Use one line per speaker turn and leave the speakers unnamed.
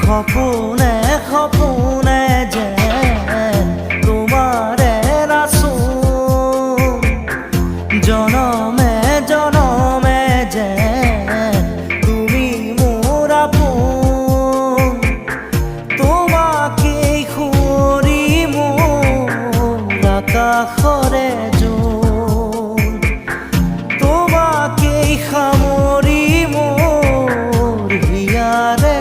খপনে খপনে যেন তোমারে রাসো জনমে জনমে যেন তুমি মোর আপন তোমাকে খুঁড়ি মোর আকাশরে জোন তোমাকে সামৰি মোর হিয়াৰে